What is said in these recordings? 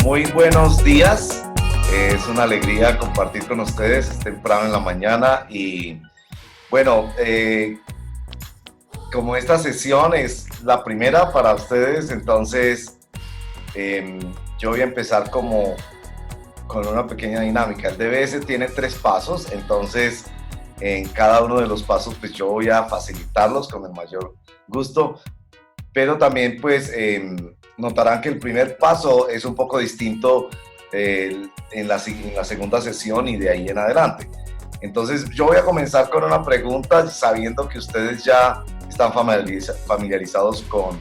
Muy buenos días. Es una alegría compartir con ustedes. Es temprano en la mañana y bueno, como esta sesión es la primera para ustedes, entonces yo voy a empezar con una pequeña dinámica. El DBS tiene 3 pasos, entonces en cada uno de los pasos pues yo voy a facilitarlos con el mayor gusto, pero también pues notarán que el primer paso es un poco distinto en la segunda sesión y de ahí en adelante. Entonces yo voy a comenzar con una pregunta sabiendo que ustedes ya están familiarizados con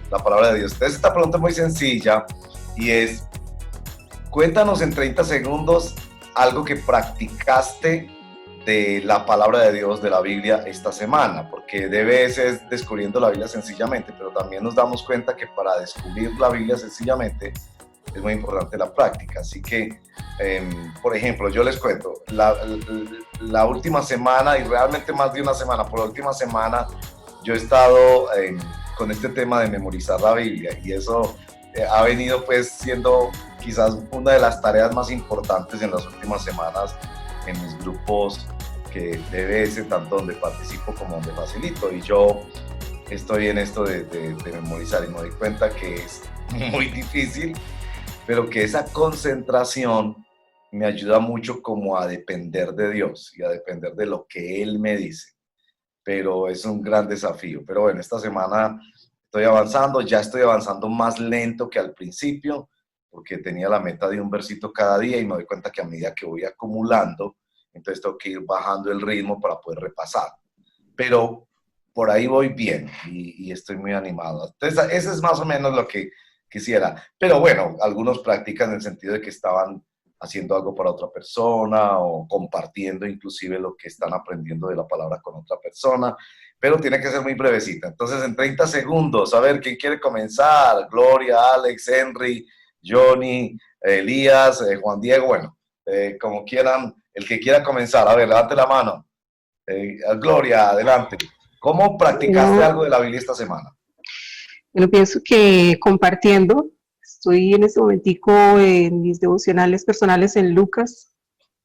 la palabra de Dios. Entonces esta pregunta es muy sencilla y es: cuéntanos en 30 segundos algo que practicaste de la palabra de Dios, de la Biblia, esta semana, porque DBS es descubriendo la Biblia sencillamente, pero también nos damos cuenta que para descubrir la Biblia sencillamente es muy importante la práctica. Así que, por ejemplo, yo les cuento, la última semana, y realmente más de una semana, por la última semana, yo he estado con este tema de memorizar la Biblia, y eso ha venido pues siendo quizás una de las tareas más importantes en las últimas semanas en mis grupos que DBS, tanto donde participo como donde facilito, y yo estoy en esto de memorizar y me doy cuenta que es muy difícil, pero que esa concentración me ayuda mucho como a depender de Dios y a depender de lo que Él me dice, pero es un gran desafío. Pero bueno, esta semana estoy avanzando, ya estoy avanzando más lento que al principio, porque tenía la meta de un versito cada día y me doy cuenta que a medida que voy acumulando, entonces tengo que ir bajando el ritmo para poder repasar. Pero por ahí voy bien y estoy muy animado. Entonces, eso es más o menos lo que quisiera. Pero bueno, algunos practican en el sentido de que estaban haciendo algo para otra persona o compartiendo inclusive lo que están aprendiendo de la palabra con otra persona, pero tiene que ser muy brevecita. Entonces, en 30 segundos, a ver, ¿quién quiere comenzar? Gloria, Alex, Henry, Johnny, Elías, Juan Diego, bueno, como quieran, el que quiera comenzar. A ver, levante la mano. Gloria, adelante. ¿Cómo practicaste algo de la Biblia esta semana? Bueno, pienso que compartiendo, estoy en este momentico en mis devocionales personales en Lucas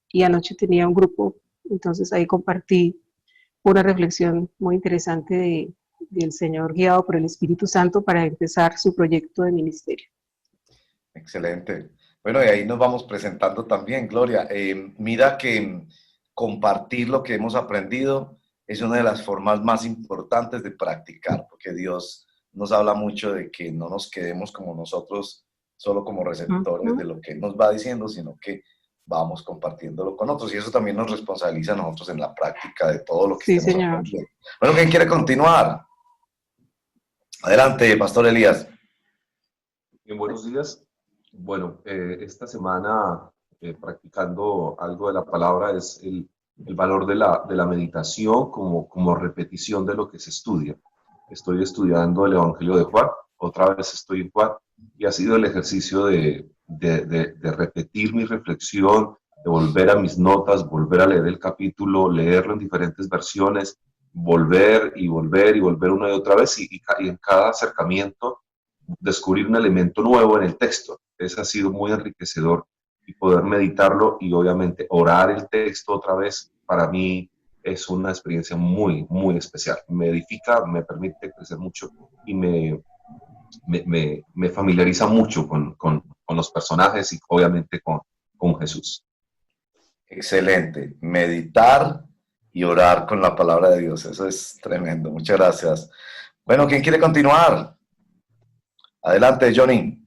y anoche tenía un grupo, entonces ahí compartí una reflexión muy interesante del Señor guiado por el Espíritu Santo para empezar su proyecto de ministerio. Excelente. Bueno, y ahí nos vamos presentando también, Gloria. Mira que compartir lo que hemos aprendido es una de las formas más importantes de practicar, porque Dios nos habla mucho de que no nos quedemos como nosotros, solo como receptores de lo que nos va diciendo, sino que vamos compartiéndolo con otros. Y eso también nos responsabiliza a nosotros en la práctica de todo lo que Sí, estemos señor. aprendiendo. Bueno, ¿quién quiere continuar? Adelante, Pastor Elías. Bien, buenos días. Bueno, esta semana practicando algo de la palabra es el valor de la meditación como repetición de lo que se estudia. Estoy estudiando el Evangelio de Juan, otra vez estoy en Juan, y ha sido el ejercicio de repetir mi reflexión, de volver a mis notas, volver a leer el capítulo, leerlo en diferentes versiones, volver y volver y volver una y otra vez, y en cada acercamiento descubrir un elemento nuevo en el texto. Eso ha sido muy enriquecedor y poder meditarlo y obviamente orar el texto otra vez, para mí es una experiencia muy, muy especial. Me edifica, me permite crecer mucho y me familiariza mucho con los personajes y obviamente con Jesús. Excelente. Meditar y orar con la palabra de Dios. Eso es tremendo. Muchas gracias. Bueno, ¿quién quiere continuar? Adelante, Johnny.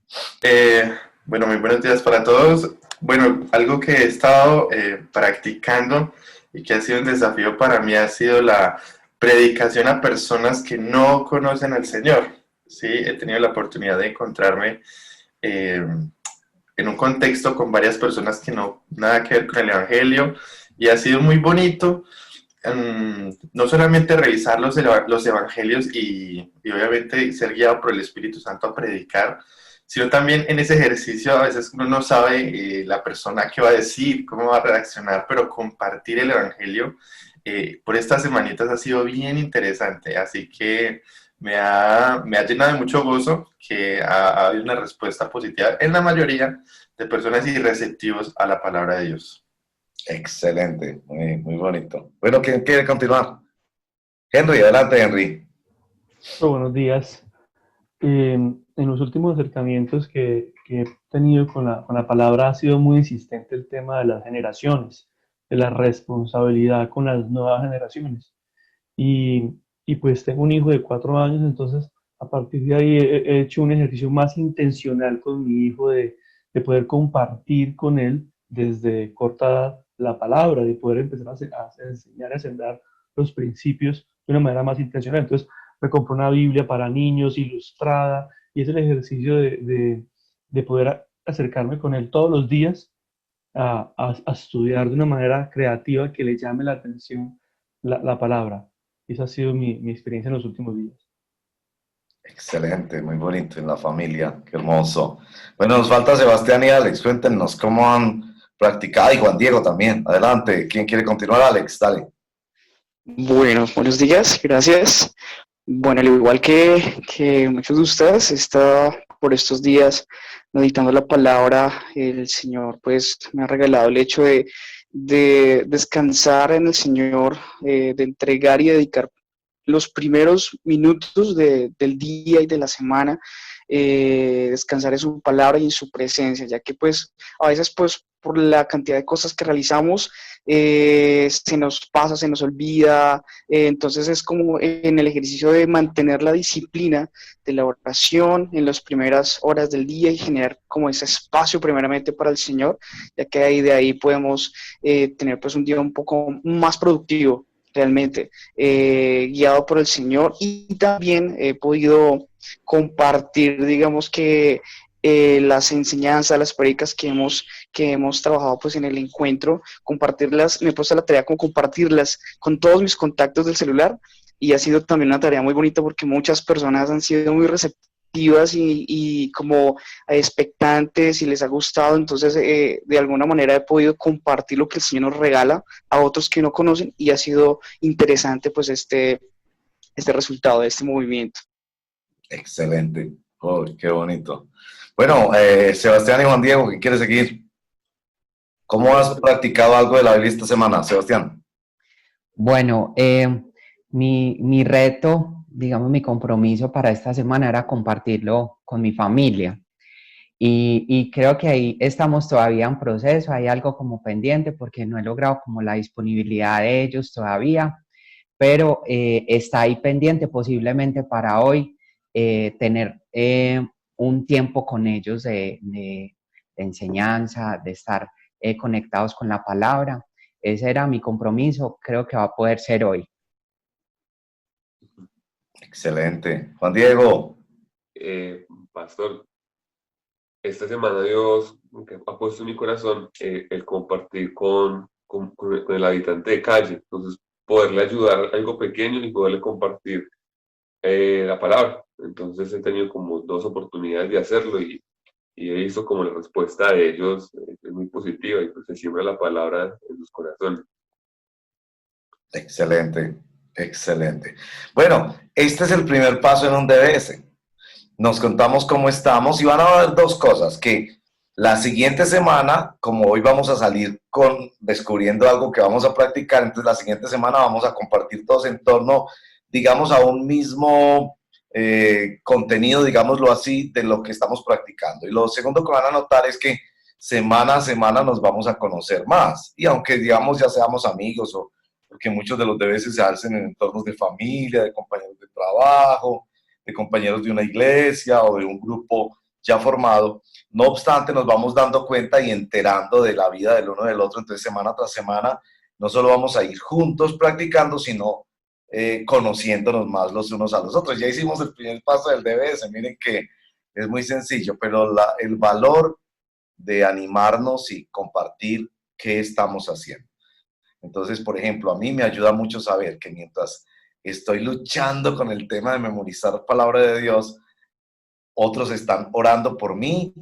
Bueno, muy buenos días para todos. Bueno, algo que he estado practicando y que ha sido un desafío para mí ha sido la predicación a personas que no conocen al Señor. Sí, he tenido la oportunidad de encontrarme en un contexto con varias personas que no nada que ver con el Evangelio, y ha sido muy bonito no solamente revisar los evangelios y obviamente ser guiado por el Espíritu Santo a predicar, sino también en ese ejercicio a veces uno no sabe la persona qué va a decir, cómo va a reaccionar, pero compartir el evangelio por estas semanitas ha sido bien interesante, así que me ha llenado de mucho gozo, que ha habido una respuesta positiva en la mayoría de personas irreceptivos a la palabra de Dios. Excelente, muy bonito. Bueno, ¿quién quiere continuar? Henry, adelante, Henry. Buenos días. En los últimos acercamientos que he tenido con la palabra ha sido muy insistente el tema de las generaciones, de la responsabilidad con las nuevas generaciones. Y pues tengo un hijo de 4 años, entonces a partir de ahí he hecho un ejercicio más intencional con mi hijo de poder compartir con él desde corta edad la palabra, de poder empezar a enseñar, a sembrar los principios de una manera más intencional. Entonces me compré una Biblia para niños ilustrada y es el ejercicio de poder acercarme con él todos los días a estudiar de una manera creativa que le llame la atención la palabra. Esa ha sido mi experiencia en los últimos días. Excelente, muy bonito en la familia, qué hermoso. Bueno, nos falta Sebastián y Alex, cuéntenos cómo han practicado, y Juan Diego también. Adelante, ¿quién quiere continuar? Alex, dale. Bueno, buenos días, gracias. Bueno, al igual que muchos de ustedes, está por estos días meditando la palabra. El Señor pues me ha regalado el hecho de descansar en el Señor, de entregar y dedicar los primeros minutos del día y de la semana, descansar en su palabra y en su presencia, ya que pues a veces pues por la cantidad de cosas que realizamos, se nos pasa, se nos olvida, entonces es como en el ejercicio de mantener la disciplina de la oración en las primeras horas del día y generar como ese espacio primeramente para el Señor, ya que ahí de ahí podemos tener pues un día un poco más productivo realmente, guiado por el Señor. Y también he podido compartir, digamos que las enseñanzas, las prédicas que hemos trabajado pues en el encuentro, compartirlas, me he puesto la tarea como compartirlas con todos mis contactos del celular, y ha sido también una tarea muy bonita porque muchas personas han sido muy receptivas y como expectantes y les ha gustado. Entonces de alguna manera he podido compartir lo que el Señor nos regala a otros que no conocen, y ha sido interesante pues este resultado de este movimiento. Excelente, oh, qué bonito. Bueno, Sebastián y Juan Diego, ¿quién quiere seguir? ¿Cómo has practicado algo de la Biblia esta semana, Sebastián? Bueno, mi reto, digamos, mi compromiso para esta semana era compartirlo con mi familia. Y creo que ahí estamos todavía en proceso, hay algo como pendiente porque no he logrado como la disponibilidad de ellos todavía, pero está ahí pendiente posiblemente para hoy tener un tiempo con ellos de enseñanza, de estar conectados con la palabra. Ese era mi compromiso, creo que va a poder ser hoy. Excelente. Juan Diego. Pastor, esta semana Dios ha puesto en mi corazón el compartir con el habitante de calle, entonces poderle ayudar algo pequeño y poderle compartir la palabra. Entonces he tenido como 2 oportunidades de hacerlo y he visto como la respuesta de ellos es muy positiva y pues se siembra la palabra en sus corazones. Excelente, excelente. Bueno, este es el primer paso en un DBS. Nos contamos cómo estamos y van a haber 2 cosas, que la siguiente semana, como hoy vamos a salir descubriendo algo que vamos a practicar, entonces la siguiente semana vamos a compartir todos en torno, digamos, a un mismo contenido, digámoslo así, de lo que estamos practicando. Y lo segundo que van a notar es que semana a semana nos vamos a conocer más. Y aunque, digamos, ya seamos amigos, o porque muchos de los DBS se hacen en entornos de familia, de compañeros de trabajo, de compañeros de una iglesia o de un grupo ya formado, no obstante nos vamos dando cuenta y enterando de la vida del uno del otro. Entonces semana tras semana no solo vamos a ir juntos practicando, sino conociéndonos más los unos a los otros. Ya hicimos el primer paso del DBS, miren que es muy sencillo, pero el valor de animarnos y compartir qué estamos haciendo. Entonces, por ejemplo, a mí me ayuda mucho saber que mientras estoy luchando con el tema de memorizar palabra de Dios, otros están orando por mí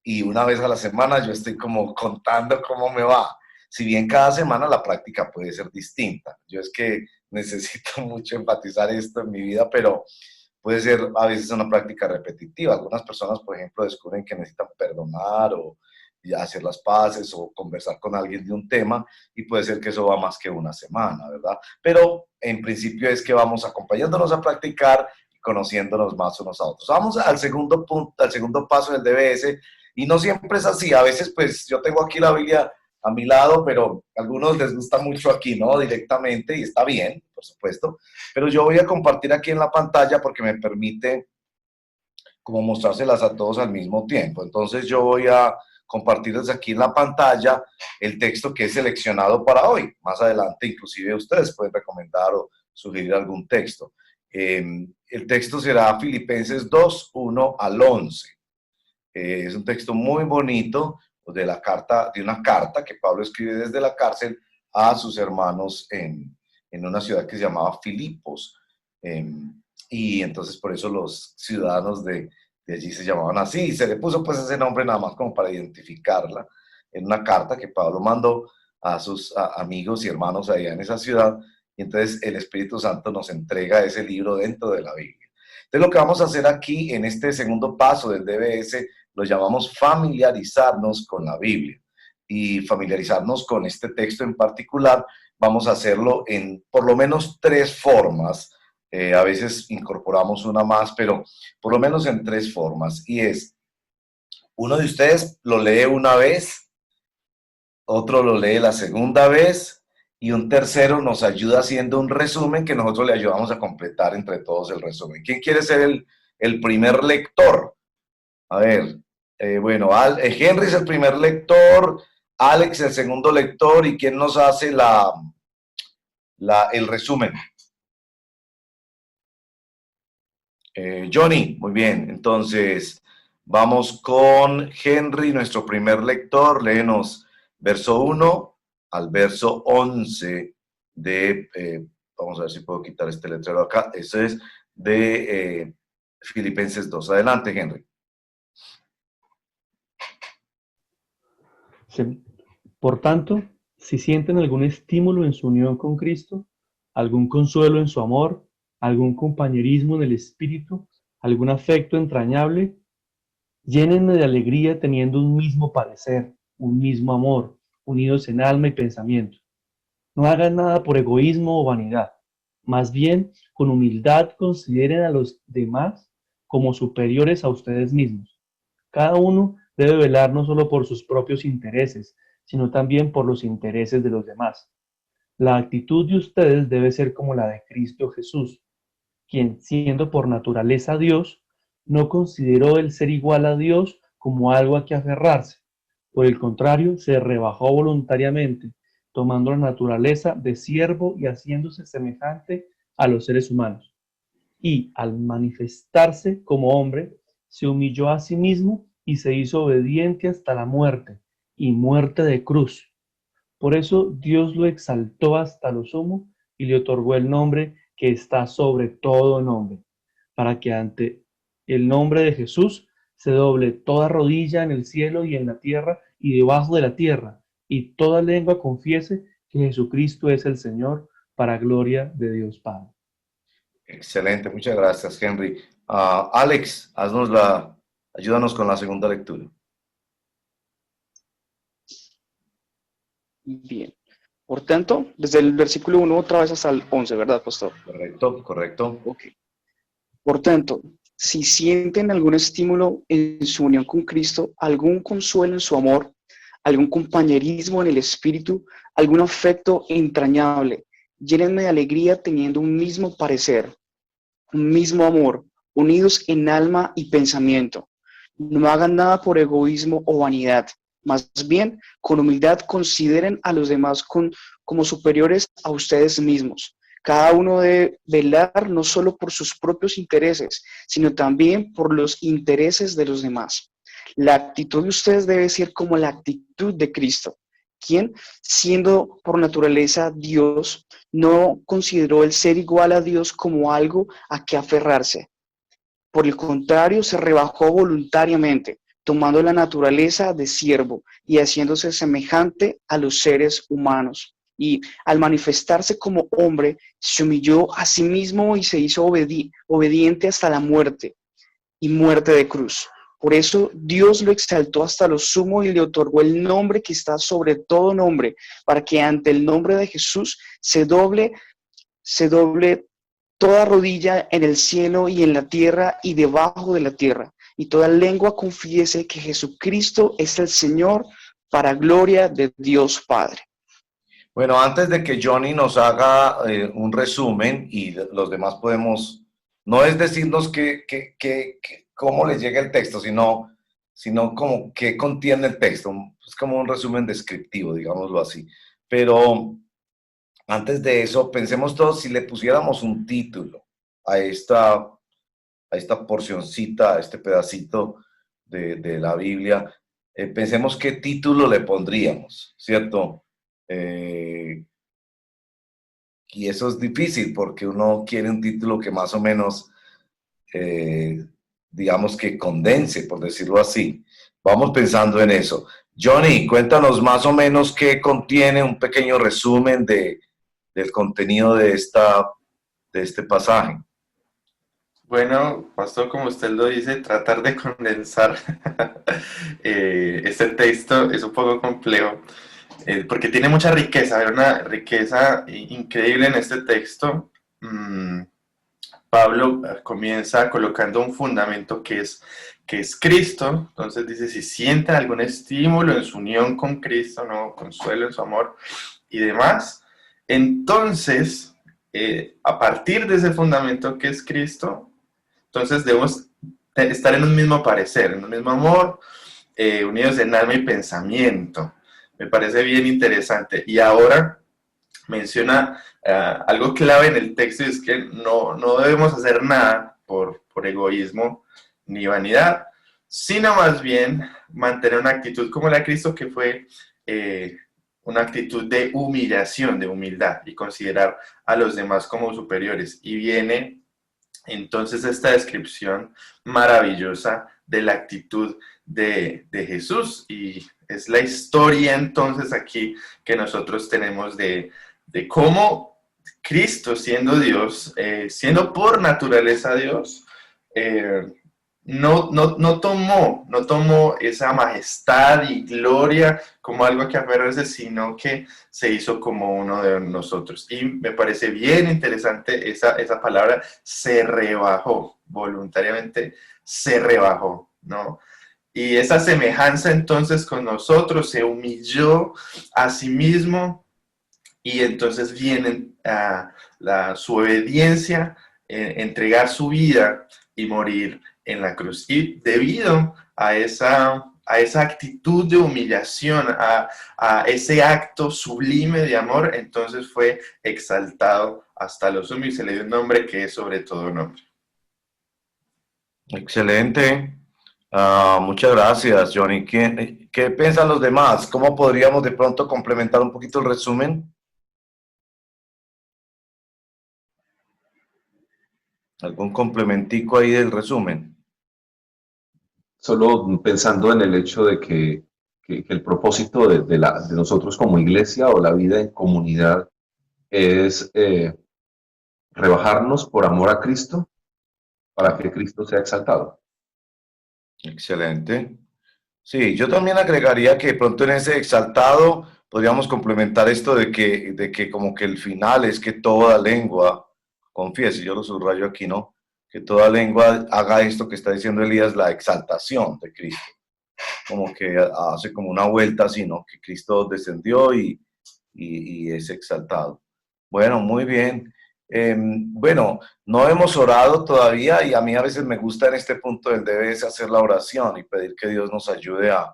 y una vez a la semana yo estoy como contando cómo me va. Si bien cada semana la práctica puede ser distinta. Yo es que necesito mucho enfatizar esto en mi vida, pero puede ser a veces una práctica repetitiva. Algunas personas, por ejemplo, descubren que necesitan perdonar o y hacer las paces o conversar con alguien de un tema, y puede ser que eso va más que una semana, ¿verdad? Pero en principio es que vamos acompañándonos a practicar y conociéndonos más unos a otros. Vamos al segundo punto, al segundo paso del DBS, y no siempre es así. A veces, pues, yo tengo aquí la Biblia a mi lado, pero a algunos les gusta mucho aquí, ¿no? Directamente, y está bien, por supuesto, pero yo voy a compartir aquí en la pantalla porque me permite como mostrárselas a todos al mismo tiempo. Entonces yo voy a compartirles aquí en la pantalla el texto que he seleccionado para hoy. Más adelante, inclusive, ustedes pueden recomendar o sugerir algún texto. El texto será Filipenses 2, 1 al 11. Es un texto muy bonito de una carta que Pablo escribe desde la cárcel a sus hermanos en una ciudad que se llamaba Filipos. Y entonces por eso los ciudadanos de allí se llamaban así, y se le puso pues ese nombre nada más como para identificarla, en una carta que Pablo mandó a sus amigos y hermanos allá en esa ciudad, y entonces el Espíritu Santo nos entrega ese libro dentro de la Biblia. Entonces lo que vamos a hacer aquí en este segundo paso del DBS lo llamamos familiarizarnos con la Biblia, y familiarizarnos con este texto en particular vamos a hacerlo en por lo menos 3 formas. A veces incorporamos una más, pero por lo menos en 3 formas. Y es, uno de ustedes lo lee una vez, otro lo lee la segunda vez, y un tercero nos ayuda haciendo un resumen que nosotros le ayudamos a completar entre todos el resumen. ¿Quién quiere ser el primer lector? A ver, bueno, Henry es el primer lector, Alex el segundo lector, ¿y quién nos hace el resumen? Johnny, muy bien. Entonces, vamos con Henry, nuestro primer lector. Léenos verso 1 al verso 11 de, vamos a ver si puedo quitar este letrero acá. Eso es de Filipenses 2. Adelante, Henry. Sí. Por tanto, si sienten algún estímulo en su unión con Cristo, algún consuelo en su amor, algún compañerismo en el espíritu, algún afecto entrañable, llénenme de alegría teniendo un mismo parecer, un mismo amor, unidos en alma y pensamiento. No hagan nada por egoísmo o vanidad, más bien con humildad consideren a los demás como superiores a ustedes mismos. Cada uno debe velar no solo por sus propios intereses, sino también por los intereses de los demás. La actitud de ustedes debe ser como la de Cristo Jesús, quien, siendo por naturaleza Dios, no consideró el ser igual a Dios como algo a que aferrarse. Por el contrario, se rebajó voluntariamente, tomando la naturaleza de siervo y haciéndose semejante a los seres humanos. Y, al manifestarse como hombre, se humilló a sí mismo y se hizo obediente hasta la muerte, y muerte de cruz. Por eso Dios lo exaltó hasta lo sumo y le otorgó el nombre que está sobre todo nombre, para que ante el nombre de Jesús se doble toda rodilla en el cielo y en la tierra y debajo de la tierra, y toda lengua confiese que Jesucristo es el Señor, para gloria de Dios Padre. Excelente, muchas gracias, Henry. Alex, ayúdanos con la segunda lectura. Bien. Por tanto, desde el versículo 1 otra vez hasta el 11, ¿verdad, pastor? Correcto, correcto. Ok. Por tanto, si sienten algún estímulo en su unión con Cristo, algún consuelo en su amor, algún compañerismo en el espíritu, algún afecto entrañable, llénenme de alegría teniendo un mismo parecer, un mismo amor, unidos en alma y pensamiento. No hagan nada por egoísmo o vanidad. Más bien, con humildad consideren a los demás como superiores a ustedes mismos. Cada uno debe velar no solo por sus propios intereses, sino también por los intereses de los demás. La actitud de ustedes debe ser como la actitud de Cristo, quien, siendo por naturaleza Dios, no consideró el ser igual a Dios como algo a que aferrarse. Por el contrario, se rebajó voluntariamente, tomando la naturaleza de siervo y haciéndose semejante a los seres humanos. Y al manifestarse como hombre, se humilló a sí mismo y se hizo obediente hasta la muerte, y muerte de cruz. Por eso Dios lo exaltó hasta lo sumo y le otorgó el nombre que está sobre todo nombre, para que ante el nombre de Jesús se doble toda rodilla en el cielo y en la tierra y debajo de la tierra, y toda lengua confiese que Jesucristo es el Señor, para gloria de Dios Padre. Bueno, antes de que Johnny nos haga un resumen y los demás podemos, no es decirnos cómo les llega el texto, sino como qué contiene el texto. Es como un resumen descriptivo, digámoslo así. Pero antes de eso, pensemos todos si le pusiéramos un título a esta porcioncita, a este pedacito de la Biblia, pensemos qué título le pondríamos, ¿cierto? Y eso es difícil porque uno quiere un título que más o menos, digamos que condense, por decirlo así. Vamos pensando en eso. Johnny, cuéntanos más o menos qué contiene un pequeño resumen del contenido de este pasaje. Bueno, pastor, como usted lo dice, tratar de condensar este texto es un poco complejo, porque tiene mucha riqueza, hay una riqueza increíble en este texto. Pablo comienza colocando un fundamento que es Cristo. Entonces dice, si sienten algún estímulo en su unión con Cristo, no consuelo en su amor y demás, entonces, a partir de ese fundamento que es Cristo, entonces debemos estar en un mismo parecer, en un mismo amor, unidos en alma y pensamiento. Me parece bien interesante. Y ahora menciona algo clave en el texto, y es que no debemos hacer nada por egoísmo ni vanidad, sino más bien mantener una actitud como la de Cristo, que fue una actitud de humillación, de humildad, y considerar a los demás como superiores. Y viene entonces esta descripción maravillosa de la actitud de Jesús, y es la historia entonces aquí que nosotros tenemos de cómo Cristo, siendo Dios, siendo por naturaleza Dios, no tomó esa majestad y gloria como algo que aferrarse, sino que se hizo como uno de nosotros. Y me parece bien interesante esa palabra, se rebajó, voluntariamente se rebajó, ¿no? Y esa semejanza entonces con nosotros, se humilló a sí mismo, y entonces viene su obediencia, entregar su vida y morir en la cruz. Y debido a esa actitud de humillación, a ese acto sublime de amor, entonces fue exaltado hasta lo sumo y se le dio un nombre que es sobre todo nombre. Excelente. Muchas gracias, Johnny. ¿Qué piensan los demás? ¿Cómo podríamos de pronto complementar un poquito el resumen? ¿Algún complementico ahí del resumen? Solo pensando en el hecho de que el propósito de nosotros como iglesia o la vida en comunidad es rebajarnos por amor a Cristo para que Cristo sea exaltado. Excelente. Sí, yo también agregaría que de pronto en ese exaltado podríamos complementar esto de que como que el final es que toda lengua confiese, yo lo subrayo aquí, ¿no? Que toda lengua haga esto que está diciendo Elías, la exaltación de Cristo. Como que hace como una vuelta así, ¿no? Que Cristo descendió y es exaltado. Bueno, muy bien. Bueno, no hemos orado todavía y a mí a veces me gusta en este punto del debes hacer la oración y pedir que Dios nos ayude a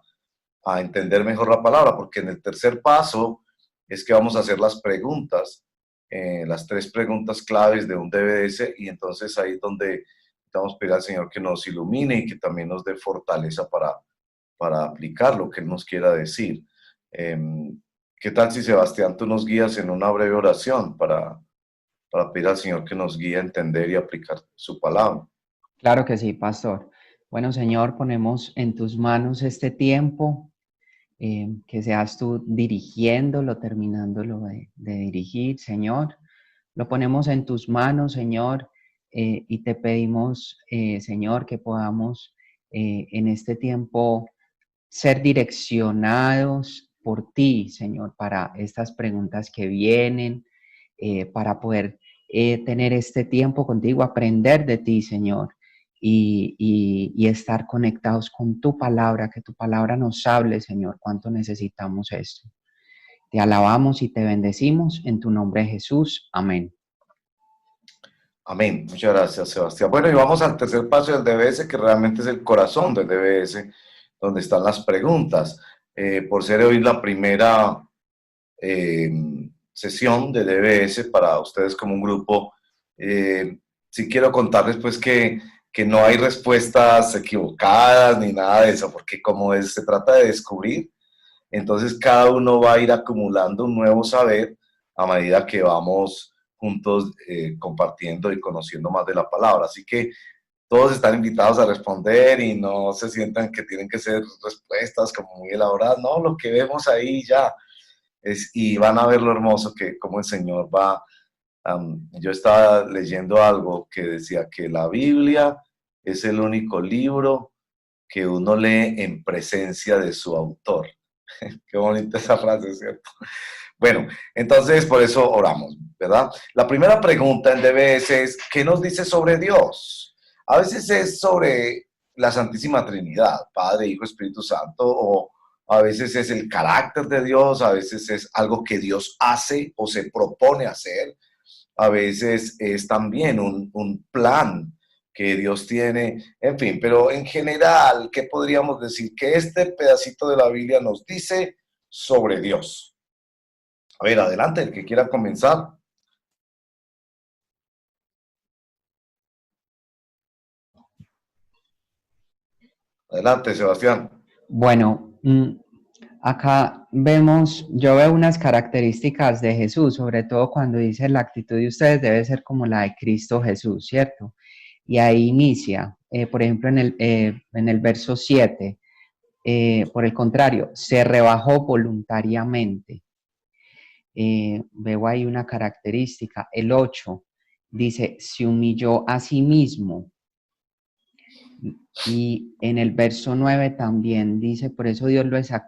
entender mejor la palabra, porque en el tercer paso es que vamos a hacer las preguntas, las 3 preguntas claves de un DBS, y entonces ahí es donde vamos a pedir al Señor que nos ilumine y que también nos dé fortaleza para aplicar lo que Él nos quiera decir. ¿Qué tal si, Sebastián, tú nos guías en una breve oración para pedir al Señor que nos guíe a entender y aplicar su palabra? Claro que sí, pastor. Bueno, Señor, ponemos en tus manos este tiempo, que seas tú dirigiéndolo, terminándolo de dirigir, Señor. Lo ponemos en tus manos, Señor, y te pedimos, Señor, que podamos en este tiempo ser direccionados por ti, Señor, para estas preguntas que vienen, para poder tener este tiempo contigo, aprender de ti, Señor, y estar conectados con tu palabra, que tu palabra nos hable, Señor, cuánto necesitamos esto. Te alabamos y te bendecimos en tu nombre, Jesús. Amén. Amén. Muchas gracias, Sebastián. Bueno, y vamos al tercer paso del DBS, que realmente es el corazón del DBS, donde están las preguntas. Por ser hoy la primera sesión de DBS para ustedes como un grupo, sí quiero contarles pues que no hay respuestas equivocadas ni nada de eso, porque como se trata de descubrir, entonces cada uno va a ir acumulando un nuevo saber a medida que vamos juntos compartiendo y conociendo más de la palabra. Así que todos están invitados a responder y no se sientan que tienen que ser respuestas como muy elaboradas. No, lo que vemos ahí ya y van a ver lo hermoso que como el Señor va. Yo estaba leyendo algo que decía que la Biblia es el único libro que uno lee en presencia de su autor. Qué bonita esa frase, ¿cierto? Bueno, entonces por eso oramos, ¿verdad? La primera pregunta en DBS es, ¿qué nos dice sobre Dios? A veces es sobre la Santísima Trinidad, Padre, Hijo, Espíritu Santo, o a veces es el carácter de Dios, a veces es algo que Dios hace o se propone hacer, a veces es también un plan que Dios tiene, en fin, pero en general, ¿qué podríamos decir? Que este pedacito de la Biblia nos dice sobre Dios. A ver, adelante, el que quiera comenzar. Adelante, Sebastián. Bueno, acá yo veo unas características de Jesús, sobre todo cuando dice la actitud de ustedes debe ser como la de Cristo Jesús, ¿cierto? Y ahí inicia, por ejemplo, en el verso 7, por el contrario, se rebajó voluntariamente. Veo ahí una característica. El 8 dice, se humilló a sí mismo. Y en el verso 9 también dice, por eso Dios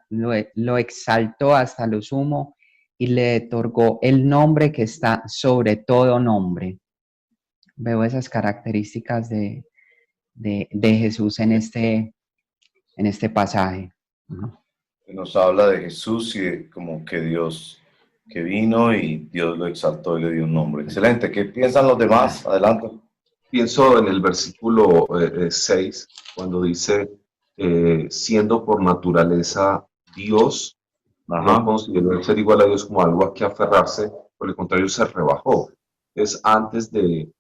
lo exaltó hasta lo sumo y le otorgó el nombre que está sobre todo nombre. Veo esas características de Jesús en este pasaje. ¿No? Nos habla de Jesús y de como que Dios que vino y Dios lo exaltó y le dio un nombre. Excelente. ¿Qué piensan los demás? Adelante. Pienso en el versículo 6, cuando dice, siendo por naturaleza Dios, no consideró el ser igual a Dios como algo a que aferrarse, por el contrario, se rebajó. Es antes de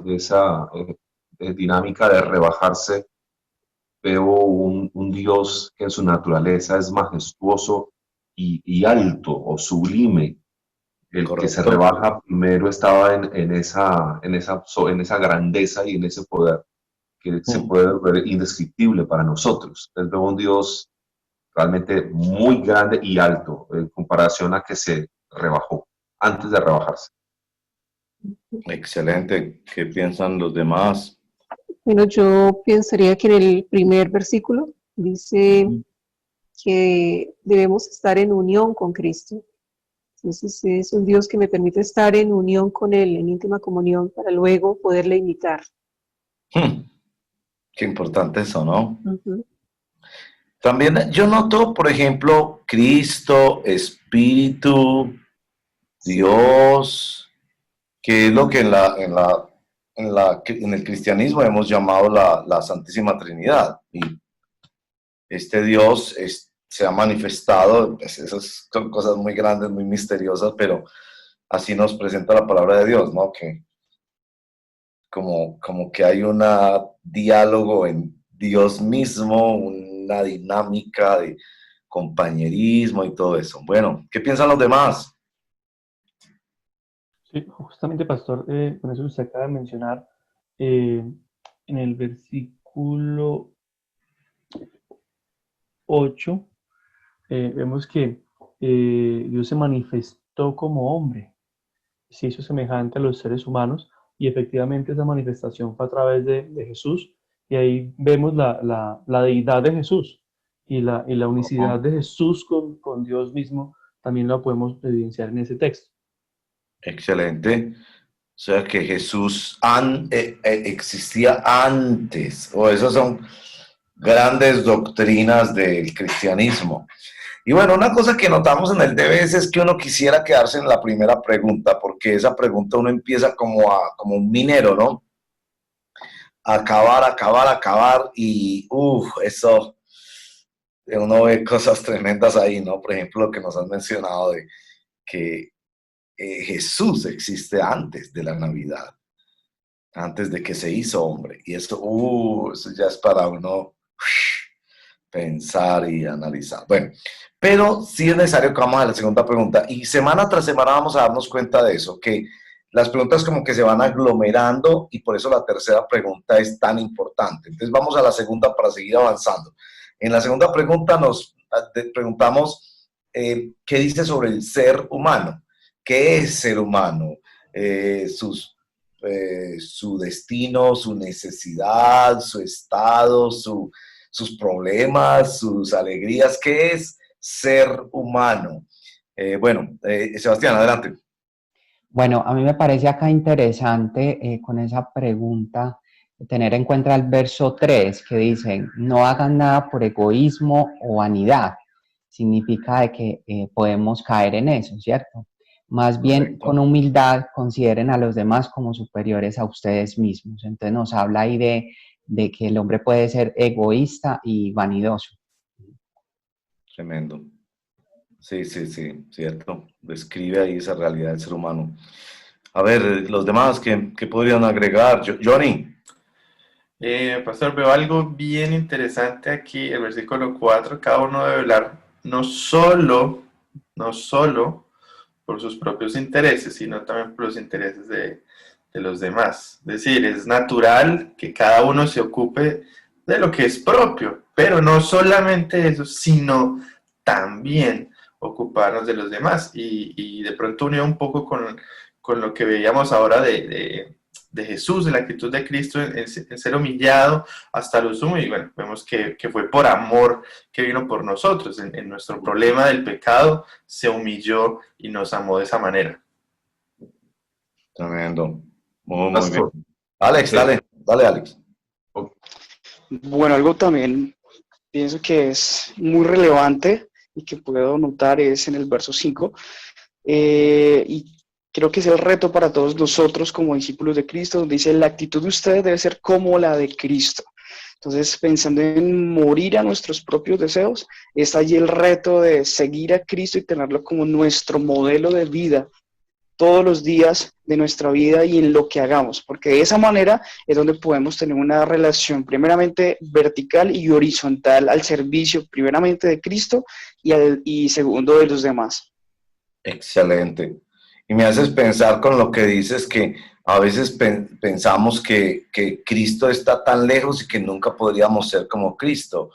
esa dinámica de rebajarse, veo un Dios que en su naturaleza es majestuoso y alto o sublime. El Correcto. Que se rebaja primero estaba en esa grandeza y en ese poder que se puede ver indescriptible para nosotros. Entonces veo un Dios realmente muy grande y alto en comparación a que se rebajó antes de rebajarse. Excelente. ¿Qué piensan los demás? Bueno, yo pensaría que en el primer versículo dice que debemos estar en unión con Cristo. Entonces es un Dios que me permite estar en unión con Él, en íntima comunión, para luego poderle imitar. Qué importante eso, ¿no? Uh-huh. También yo noto, por ejemplo, Cristo, Espíritu, Dios, que es lo que en el cristianismo hemos llamado la Santísima Trinidad. Y este Dios se ha manifestado, pues esas son cosas muy grandes, muy misteriosas, pero así nos presenta la palabra de Dios, ¿no? Que como que hay un diálogo en Dios mismo, una dinámica de compañerismo y todo eso. Bueno, ¿qué piensan los demás? Sí, justamente, pastor, con eso que usted acaba de mencionar, en el versículo 8, vemos que Dios se manifestó como hombre, se hizo semejante a los seres humanos, y efectivamente esa manifestación fue a través de Jesús, Y ahí vemos la deidad de Jesús y la unicidad de Jesús con Dios mismo, también la podemos evidenciar en ese texto. Excelente. O sea que Jesús existía antes, o esas son grandes doctrinas del cristianismo. Y bueno, una cosa que notamos en el DBS es que uno quisiera quedarse en la primera pregunta, porque esa pregunta uno empieza como un minero, ¿no? Acabar, acabar, acabar, y eso, uno ve cosas tremendas ahí, ¿no? Por ejemplo, lo que nos han mencionado de que Jesús existe antes de la Navidad, antes de que se hizo hombre. Y eso ya es para uno pensar y analizar. Bueno, pero sí es necesario que vamos a la segunda pregunta. Y semana tras semana vamos a darnos cuenta de eso, que las preguntas como que se van aglomerando y por eso la tercera pregunta es tan importante. Entonces vamos a la segunda para seguir avanzando. En la segunda pregunta nos preguntamos qué dice sobre el ser humano. ¿Qué es ser humano? Su destino, su necesidad, su estado, sus problemas, sus alegrías. ¿Qué es ser humano? Sebastián, adelante. Bueno, a mí me parece acá interesante con esa pregunta tener en cuenta el verso 3 que dice, no hagan nada por egoísmo o vanidad. Significa de que podemos caer en eso, ¿cierto? Más bien Correcto. con humildad consideren a los demás como superiores a ustedes mismos. Entonces nos habla ahí de que el hombre puede ser egoísta y vanidoso. Tremendo. Sí, cierto. Describe ahí esa realidad del ser humano. A ver, los demás, ¿qué podrían agregar? Johnny. Pastor, veo algo bien interesante aquí, el versículo 4. Cada uno debe hablar no solo por sus propios intereses, sino también por los intereses de los demás. Es decir, es natural que cada uno se ocupe de lo que es propio, pero no solamente eso, sino también ocuparnos de los demás. Y de pronto unió un poco con lo que veíamos ahora de Jesús, de la actitud de Cristo en ser humillado hasta lo sumo, y bueno, vemos que fue por amor que vino por nosotros, en nuestro problema del pecado, se humilló y nos amó de esa manera. Tremendo. Muy Pastor, bien. Alex, dale, Alex. Bueno, algo también pienso que es muy relevante y que puedo notar es en el verso 5, y creo que es el reto para todos nosotros como discípulos de Cristo, donde dice, la actitud de ustedes debe ser como la de Cristo. Entonces, pensando en morir a nuestros propios deseos, está allí el reto de seguir a Cristo y tenerlo como nuestro modelo de vida todos los días de nuestra vida y en lo que hagamos, porque de esa manera es donde podemos tener una relación primeramente vertical y horizontal al servicio primeramente de Cristo y segundo de los demás. Excelente. Y me haces pensar con lo que dices que a veces pensamos que Cristo está tan lejos y que nunca podríamos ser como Cristo.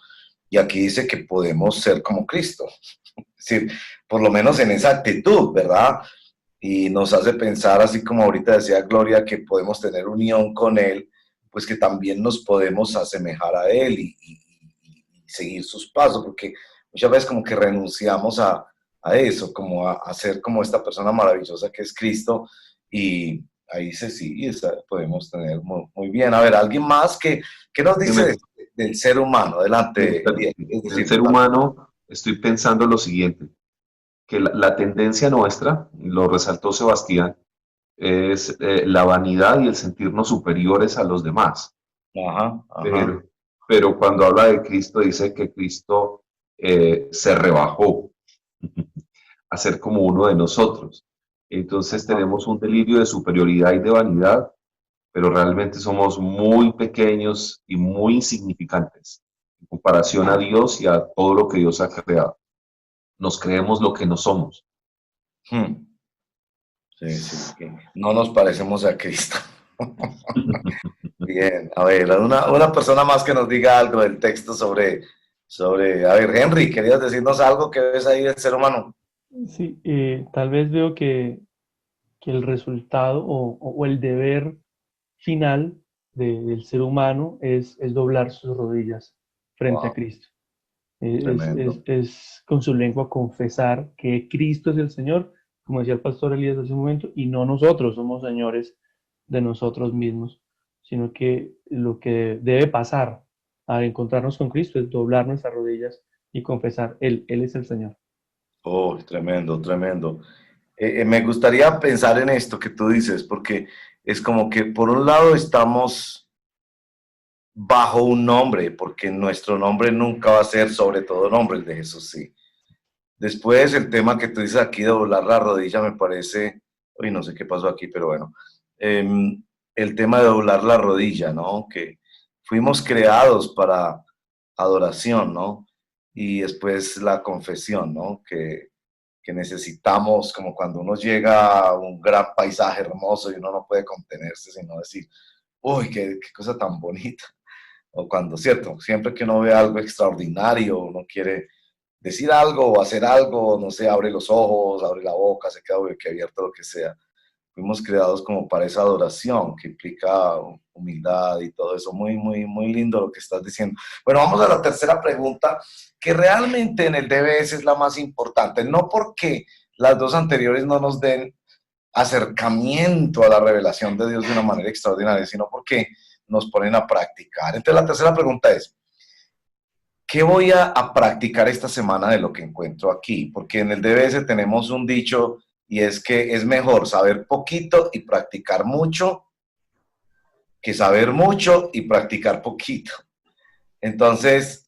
Y aquí dice que podemos ser como Cristo. Es decir, por lo menos en esa actitud, ¿verdad? Y nos hace pensar, así como ahorita decía Gloria, que podemos tener unión con Él, pues que también nos podemos asemejar a Él y seguir sus pasos, porque muchas veces como que renunciamos a eso, como a ser como esta persona maravillosa que es Cristo, y ahí sí, podemos tener muy bien. A ver, ¿alguien más que nos dice del ser humano? Adelante. El ser humano, estoy pensando lo siguiente, que la tendencia nuestra, lo resaltó Sebastián, es la vanidad y el sentirnos superiores a los demás. Ajá. Pero cuando habla de Cristo, dice que Cristo se rebajó a ser como uno de nosotros. Entonces tenemos un delirio de superioridad y de vanidad, pero realmente somos muy pequeños y muy insignificantes en comparación a Dios y a todo lo que Dios ha creado. Nos creemos lo que no somos. Sí, que no nos parecemos a Cristo. Bien, a ver, una persona más que nos diga algo del texto sobre, a ver, Henry, ¿querías decirnos algo que ves ahí del ser humano? Sí, tal vez veo que el resultado o el deber final del ser humano es doblar sus rodillas frente a Wow, Cristo. tremendo. Es con su lengua confesar que Cristo es el Señor, como decía el pastor Elías hace un momento, y no nosotros somos señores de nosotros mismos, sino que lo que debe pasar al encontrarnos con Cristo es doblar nuestras rodillas y confesar, Él es el Señor. Oh, tremendo, tremendo. Me gustaría pensar en esto que tú dices, porque es como que por un lado estamos bajo un nombre, porque nuestro nombre nunca va a ser sobre todo nombre, el de Jesús sí. Después el tema que tú dices aquí de doblar la rodilla me parece, uy, no sé qué pasó aquí, pero bueno, el tema de doblar la rodilla, ¿no? Que fuimos creados para adoración, ¿no? Y después la confesión, ¿no? Que necesitamos, como cuando uno llega a un gran paisaje hermoso y uno no puede contenerse, sino decir, uy, qué cosa tan bonita. O cuando, cierto, siempre que uno ve algo extraordinario, uno quiere decir algo o hacer algo, no sé, abre los ojos, abre la boca, se queda abierto, lo que sea. Fuimos creados como para esa adoración que implica humildad y todo eso. Muy, muy, muy lindo lo que estás diciendo. Bueno, vamos a la tercera pregunta, que realmente en el DBS es la más importante. No porque las dos anteriores no nos den acercamiento a la revelación de Dios de una manera extraordinaria, sino porque nos ponen a practicar. Entonces, la tercera pregunta es, ¿qué voy a practicar esta semana de lo que encuentro aquí? Porque en el DBS tenemos un dicho y es que es mejor saber poquito y practicar mucho que saber mucho y practicar poquito. Entonces,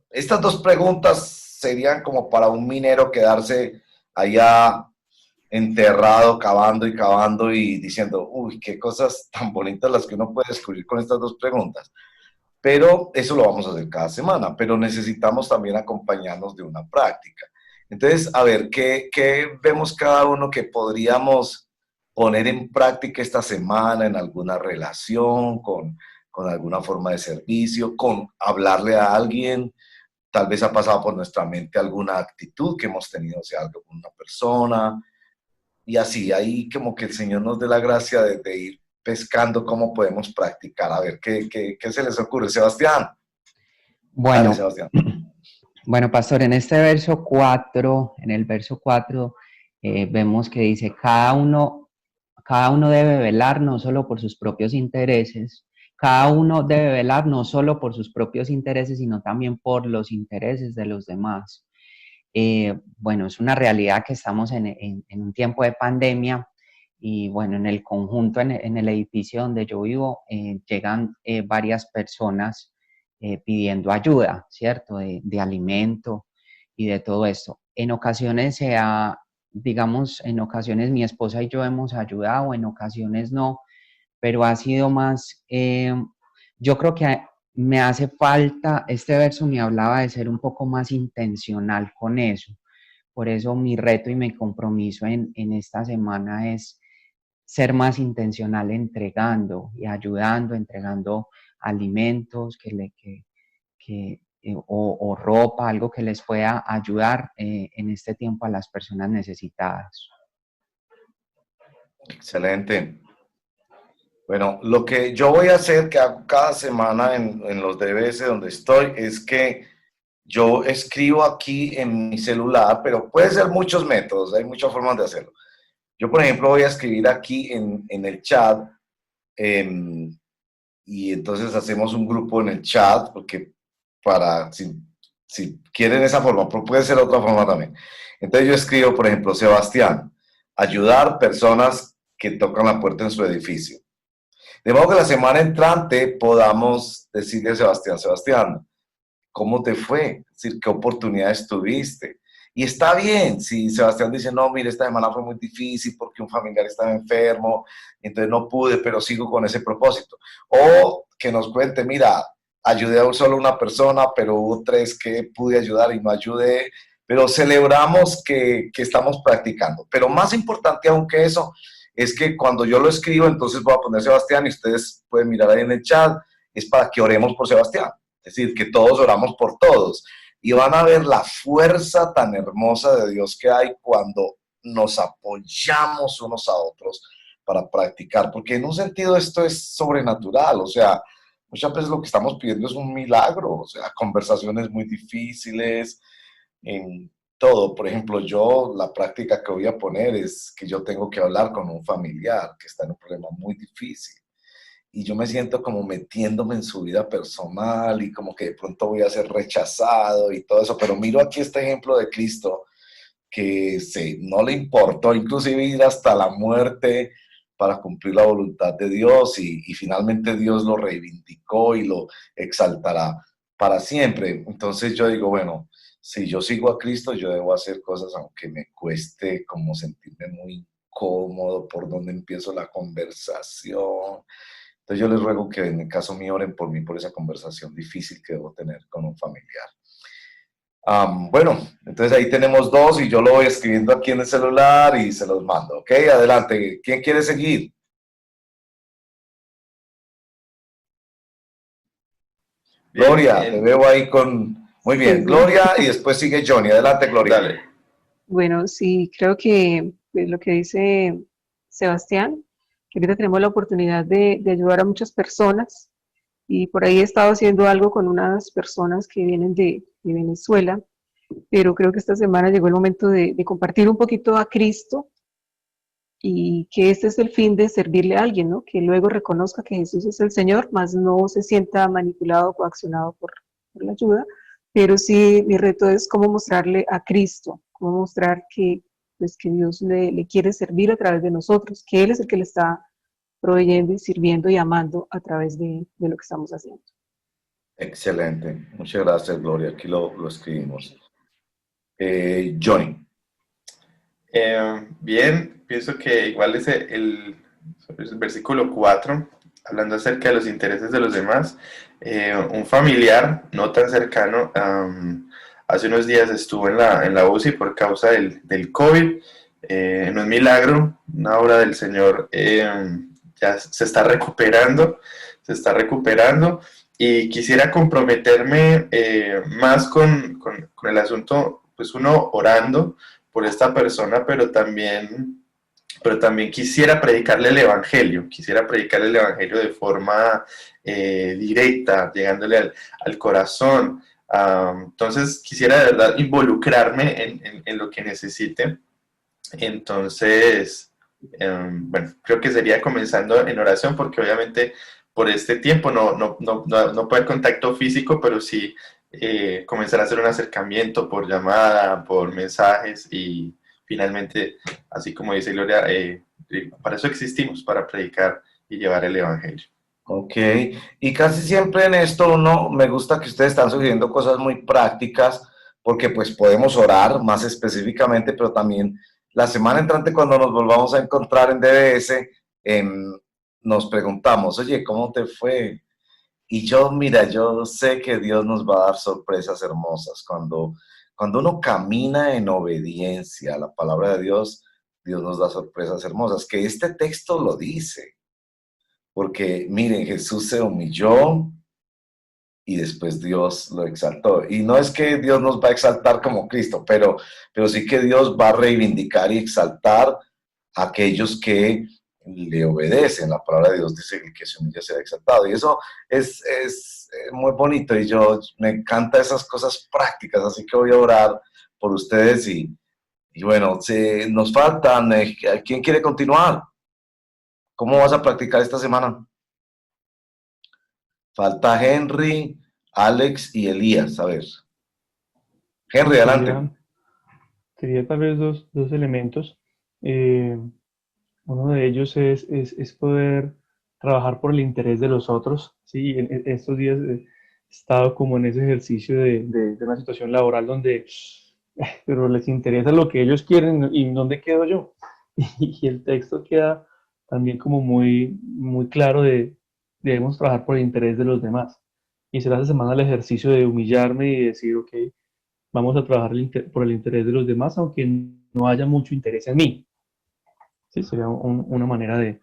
estas dos preguntas serían como para un minero quedarse allá enterrado, cavando y cavando y diciendo, uy, qué cosas tan bonitas las que uno puede descubrir con estas dos preguntas. Pero eso lo vamos a hacer cada semana, pero necesitamos también acompañarnos de una práctica. Entonces, a ver, ¿qué vemos cada uno que podríamos poner en práctica esta semana en alguna relación, con alguna forma de servicio, con hablarle a alguien? Tal vez ha pasado por nuestra mente alguna actitud que hemos tenido, o sea, algo con una persona, y así, ahí como que el Señor nos dé la gracia de ir pescando cómo podemos practicar. A ver, ¿qué se les ocurre? Sebastián. Dale, Bueno, Sebastián. bueno, pastor, en este verso 4, en el verso 4, vemos que dice, cada uno debe velar no solo por sus propios intereses, cada uno debe velar no solo por sus propios intereses, sino también por los intereses de los demás. Bueno, es una realidad que estamos en un tiempo de pandemia y bueno, en el conjunto, en el edificio donde yo vivo, llegan varias personas pidiendo ayuda, ¿cierto? De alimento y de todo esto. En ocasiones digamos, en ocasiones mi esposa y yo hemos ayudado, en ocasiones no, pero ha sido más, yo creo que me hace falta, este verso me hablaba de ser un poco más intencional con eso. Por eso mi reto y mi compromiso en esta semana es ser más intencional entregando y ayudando, entregando alimentos o ropa, algo que les pueda ayudar en este tiempo a las personas necesitadas. Excelente. Bueno, lo que yo voy a hacer, que hago cada semana en los DBS donde estoy, es que yo escribo aquí en mi celular, pero puede ser muchos métodos, hay muchas formas de hacerlo. Yo, por ejemplo, voy a escribir aquí en el chat, y entonces hacemos un grupo en el chat, porque si quieren esa forma, pero puede ser otra forma también. Entonces yo escribo, por ejemplo, Sebastián, ayudar personas que tocan la puerta en su edificio. De modo que la semana entrante podamos decirle a Sebastián, Sebastián, ¿cómo te fue? Es decir, ¿qué oportunidades tuviste? Y está bien, si Sebastián dice, no, mire, esta semana fue muy difícil porque un familiar estaba enfermo, entonces no pude, pero sigo con ese propósito. O que nos cuente, mira, ayudé a solo una persona, pero hubo tres que pude ayudar y no ayudé, pero celebramos que estamos practicando. Pero más importante aún que eso, es que cuando yo lo escribo, entonces voy a poner Sebastián y ustedes pueden mirar ahí en el chat, es para que oremos por Sebastián. Es decir, que todos oramos por todos. Y van a ver la fuerza tan hermosa de Dios que hay cuando nos apoyamos unos a otros para practicar, porque en un sentido esto es sobrenatural, o sea, muchas veces lo que estamos pidiendo es un milagro, o sea, conversaciones muy difíciles, en todo. Por ejemplo, yo la práctica que voy a poner es que yo tengo que hablar con un familiar que está en un problema muy difícil y yo me siento como metiéndome en su vida personal y como que de pronto voy a ser rechazado y todo eso, pero miro aquí este ejemplo de Cristo que no le importó inclusive ir hasta la muerte para cumplir la voluntad de Dios y finalmente Dios lo reivindicó y lo exaltará para siempre. Entonces yo digo, bueno, si yo sigo a Cristo, yo debo hacer cosas aunque me cueste como sentirme muy incómodo por donde empiezo la conversación. Entonces yo les ruego que en el caso mío oren por mí, por esa conversación difícil que debo tener con un familiar. Bueno, entonces ahí tenemos dos y yo lo voy escribiendo aquí en el celular y se los mando. Ok, adelante. ¿Quién quiere seguir? Bien, Gloria, te veo ahí con... Muy bien, Sí, sí. Gloria y después sigue Johnny. Adelante, Gloria. dale. Bueno, sí, creo que lo que dice Sebastián, que ahorita tenemos la oportunidad de ayudar a muchas personas y por ahí he estado haciendo algo con unas personas que vienen de Venezuela, pero creo que esta semana llegó el momento de compartir un poquito a Cristo y que este es el fin de servirle a alguien, ¿no? Que luego reconozca que Jesús es el Señor, más no se sienta manipulado o coaccionado por la ayuda, pero sí mi reto es cómo mostrarle a Cristo, cómo mostrar que, pues, que Dios le quiere servir a través de nosotros, que Él es el que le está proveyendo y sirviendo y amando a través de lo que estamos haciendo. Excelente. Muchas gracias, Gloria. Aquí lo escribimos. Johnny. Bien, pienso que igual es sobre el versículo 4, hablando acerca de los intereses de los demás. Un familiar no tan cercano, hace unos días estuvo en la UCI por causa del COVID. No es milagro, una obra del Señor, ya se está recuperando y quisiera comprometerme más con el asunto, pues uno orando por esta persona, pero también quisiera predicarle el Evangelio de forma directa, llegándole al corazón. Entonces quisiera de verdad involucrarme en lo que necesite. Entonces, bueno, creo que sería comenzando en oración, porque obviamente por este tiempo no puede haber contacto físico, pero sí comenzar a hacer un acercamiento por llamada, por mensajes y finalmente, así como dice Gloria, para eso existimos, para predicar y llevar el Evangelio. Ok, y casi siempre en esto me gusta que ustedes están sugiriendo cosas muy prácticas, porque pues podemos orar más específicamente, pero también la semana entrante cuando nos volvamos a encontrar en DBS, nos preguntamos, oye, ¿cómo te fue? Y mira, yo sé que Dios nos va a dar sorpresas hermosas. Cuando uno camina en obediencia a la palabra de Dios, Dios nos da sorpresas hermosas, que este texto lo dice. Porque miren, Jesús se humilló y después Dios lo exaltó. Y no es que Dios nos va a exaltar como Cristo, pero sí que Dios va a reivindicar y exaltar a aquellos que le obedecen. La palabra de Dios dice que el que se humilla será exaltado. Y eso es muy bonito y me encanta esas cosas prácticas, así que voy a orar por ustedes y bueno, nos faltan. ¿Quién quiere continuar? ¿Cómo vas a practicar esta semana? Falta Henry, Alex y Elías. A ver. Henry, adelante. Quería tal vez dos elementos. Eh, Uno de ellos es poder trabajar por el interés de los otros. Sí, en estos días he estado como en ese ejercicio de una situación laboral donde, pero les interesa lo que ellos quieren y dónde quedo yo. Y el texto queda también como muy claro debemos trabajar por el interés de los demás. Y será esta semana el ejercicio de humillarme y decir, ok, vamos a trabajar por el interés de los demás, aunque no haya mucho interés en mí. Sí, sería una manera de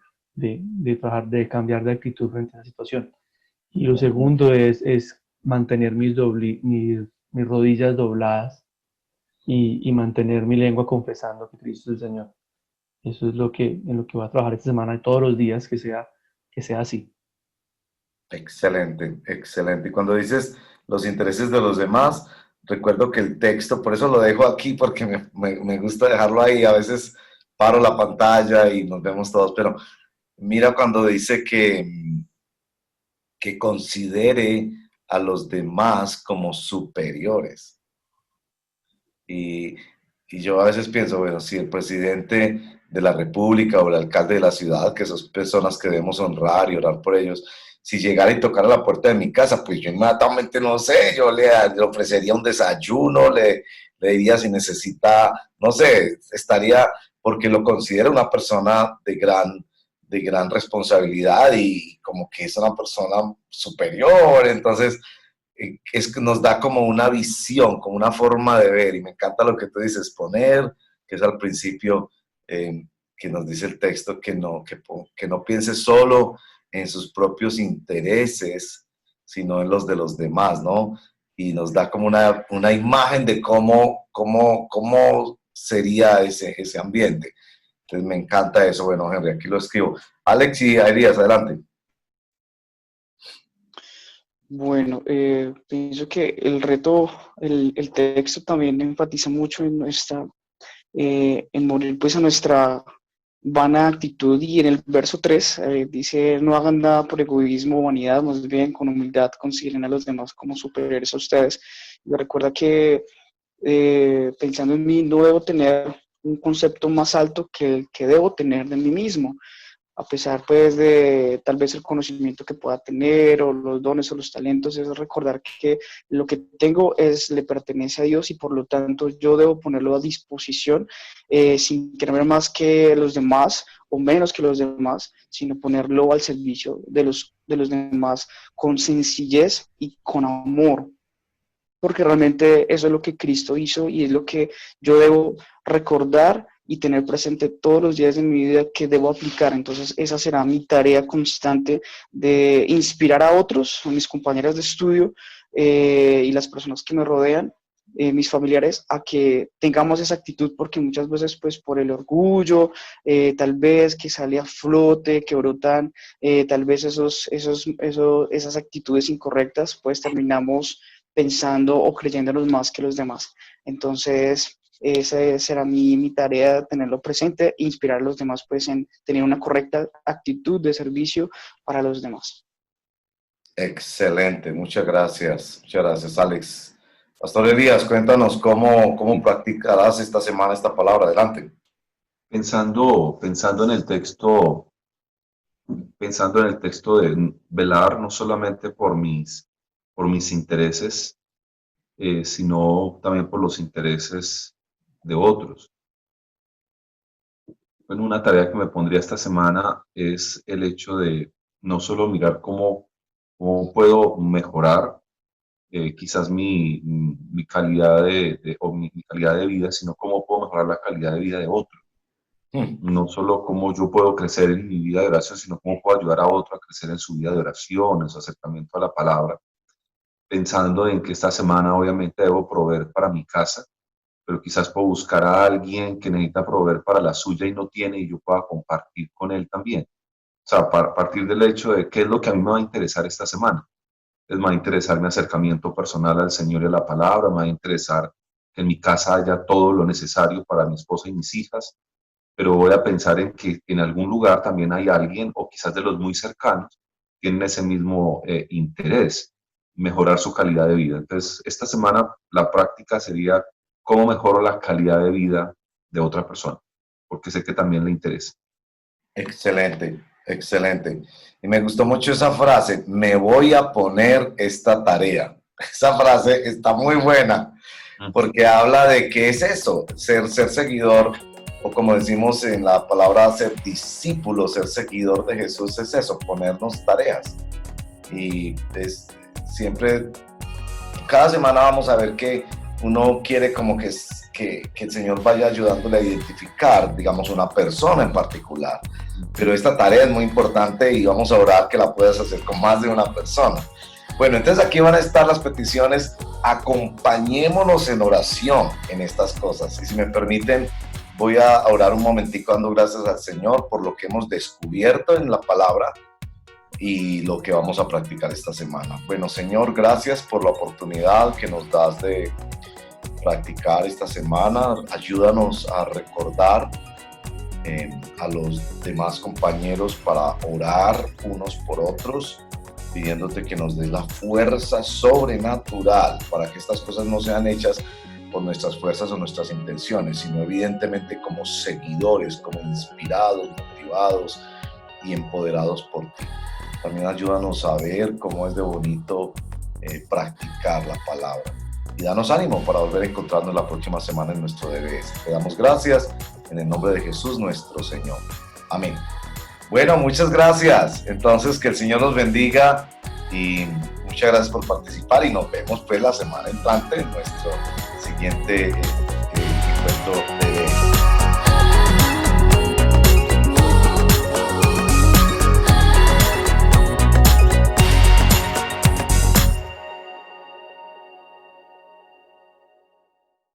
trabajar, de cambiar de actitud frente a la situación. Y lo segundo es mantener mis rodillas dobladas y mantener mi lengua confesando que Cristo es el Señor. Eso es en lo que voy a trabajar esta semana y todos los días que sea así. Excelente, excelente. Y cuando dices los intereses de los demás, recuerdo que el texto, por eso lo dejo aquí, porque me gusta dejarlo ahí. A veces paro la pantalla y nos vemos todos, pero mira cuando dice que considere a los demás como superiores. Y, y yo a veces pienso, bueno, si el presidente de la República o el alcalde de la ciudad, que son personas que debemos honrar y orar por ellos, si llegara y tocara la puerta de mi casa, pues yo inmediatamente, no sé, yo le ofrecería un desayuno, le diría si necesita, no sé, estaría, porque lo considero una persona de gran responsabilidad y como que es una persona superior, entonces es que nos da como una visión, como una forma de ver, y me encanta lo que tú dices, poner, que es al principio, que nos dice el texto, que no piense solo en sus propios intereses, sino en los de los demás, ¿no? Y nos da como una imagen de cómo sería ese ambiente. Entonces me encanta eso. Bueno, Henry, aquí lo escribo. Alex y Arías, adelante. Bueno, pienso que el reto, el texto también enfatiza mucho en morir pues a nuestra vana actitud, y en el verso 3 dice: no hagan nada por egoísmo o vanidad, más bien con humildad consideren a los demás como superiores a ustedes. Me recuerda que pensando en mí no debo tener un concepto más alto que el que debo tener de mí mismo, a pesar pues de tal vez el conocimiento que pueda tener o los dones o los talentos. Es recordar que lo que tengo le pertenece a Dios, y por lo tanto yo debo ponerlo a disposición, sin querer más que los demás o menos que los demás, sino ponerlo al servicio de los demás con sencillez y con amor, porque realmente eso es lo que Cristo hizo y es lo que yo debo recordar y tener presente todos los días de mi vida, que debo aplicar. Entonces esa será mi tarea constante, de inspirar a otros, a mis compañeras de estudio, y las personas que me rodean, mis familiares, a que tengamos esa actitud, porque muchas veces pues por el orgullo, tal vez que sale a flote, que brotan tal vez esas actitudes incorrectas, pues terminamos pensando o creyéndonos más que los demás. Entonces, esa será mi tarea, tenerlo presente e inspirar a los demás pues en tener una correcta actitud de servicio para los demás. Excelente, muchas gracias, Alex. Pastor Elías, cuéntanos cómo practicarás esta semana esta palabra. Adelante. Pensando en el texto, de velar no solamente por mis intereses, sino también por los intereses de otros. Bueno, una tarea que me pondría esta semana es el hecho de no solo mirar cómo puedo mejorar quizás mi calidad mi calidad de vida, sino cómo puedo mejorar la calidad de vida de otro. No solo cómo yo puedo crecer en mi vida de oración, sino cómo puedo ayudar a otro a crecer en su vida de oración, en su acercamiento a la palabra, pensando en que esta semana obviamente debo proveer para mi casa, pero quizás puedo buscar a alguien que necesita proveer para la suya y no tiene, y yo pueda compartir con él también. O sea, a partir del hecho de qué es lo que a mí me va a interesar esta semana. Me va a interesar mi acercamiento personal al Señor y a la palabra, me va a interesar que en mi casa haya todo lo necesario para mi esposa y mis hijas, pero voy a pensar en que en algún lugar también hay alguien, o quizás de los muy cercanos, que tienen ese mismo interés, mejorar su calidad de vida. Entonces, esta semana la práctica sería cómo mejoro la calidad de vida de otra persona, porque sé que también le interesa. Excelente, excelente. Y me gustó mucho esa frase, me voy a poner esta tarea. Esa frase está muy buena, porque habla de qué es eso, ser seguidor, o como decimos en la palabra, ser discípulo, ser seguidor de Jesús es eso, ponernos tareas. Y siempre, cada semana vamos a ver que uno quiere como que el Señor vaya ayudándole a identificar, digamos, una persona en particular. Pero esta tarea es muy importante y vamos a orar que la puedas hacer con más de una persona. Bueno, entonces aquí van a estar las peticiones. Acompañémonos en oración en estas cosas. Y si me permiten, voy a orar un momentico dando gracias al Señor por lo que hemos descubierto en la palabra y lo que vamos a practicar esta semana. Bueno, Señor, gracias por la oportunidad que nos das de practicar esta semana. Ayúdanos a recordar a los demás compañeros para orar unos por otros, pidiéndote que nos des la fuerza sobrenatural para que estas cosas no sean hechas por nuestras fuerzas o nuestras intenciones, sino evidentemente como seguidores, como inspirados, motivados y empoderados por ti. También ayúdanos a ver cómo es de bonito practicar la palabra. Y danos ánimo para volver a encontrarnos la próxima semana en nuestro DBS. Te damos gracias en el nombre de Jesús nuestro Señor. Amén. Bueno, muchas gracias. Entonces, que el Señor los bendiga y muchas gracias por participar y nos vemos pues la semana entrante en nuestro siguiente encuentro de